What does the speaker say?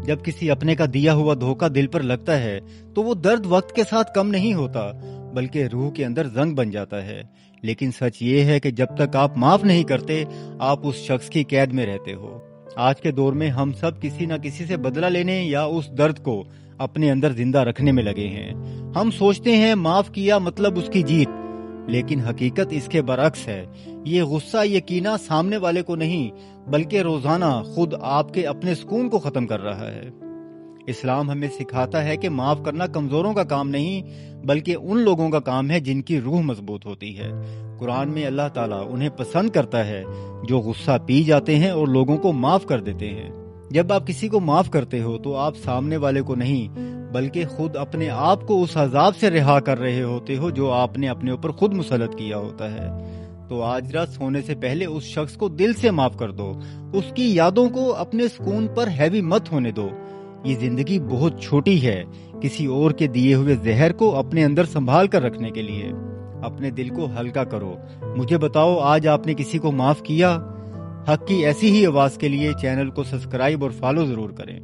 جب کسی اپنے کا دیا ہوا دھوکہ دل پر لگتا ہے تو وہ درد وقت کے ساتھ کم نہیں ہوتا بلکہ روح کے اندر زنگ بن جاتا ہے۔ لیکن سچ یہ ہے کہ جب تک آپ معاف نہیں کرتے آپ اس شخص کی قید میں رہتے ہو۔ آج کے دور میں ہم سب کسی نہ کسی سے بدلہ لینے یا اس درد کو اپنے اندر زندہ رکھنے میں لگے ہیں۔ ہم سوچتے ہیں معاف کیا مطلب اس کی جیت، لیکن حقیقت اس کے برعکس ہے۔ یہ غصہ، یہ کینہ سامنے والے کو نہیں بلکہ روزانہ خود آپ کے اپنے سکون کو ختم کر رہا ہے۔ اسلام ہمیں سکھاتا ہے کہ معاف کرنا کمزوروں کا کام نہیں بلکہ ان لوگوں کا کام ہے جن کی روح مضبوط ہوتی ہے۔ قرآن میں اللہ تعالیٰ انہیں پسند کرتا ہے جو غصہ پی جاتے ہیں اور لوگوں کو معاف کر دیتے ہیں۔ جب آپ کسی کو معاف کرتے ہو تو آپ سامنے والے کو نہیں بلکہ خود اپنے آپ کو اس عذاب سے رہا کر رہے ہوتے ہو جو آپ نے اپنے اوپر خود مسلط کیا ہوتا ہے۔ تو آج رات سونے سے پہلے اس شخص کو دل سے معاف کر دو، اس کی یادوں کو اپنے سکون پر ہیوی مت ہونے دو۔ یہ زندگی بہت چھوٹی ہے کسی اور کے دیے ہوئے زہر کو اپنے اندر سنبھال کر رکھنے کے لیے۔ اپنے دل کو ہلکا کرو۔ مجھے بتاؤ آج آپ نے کسی کو معاف کیا؟ حق کی ایسی ہی آواز کے لیے چینل کو سبسکرائب اور فالو ضرور کریں۔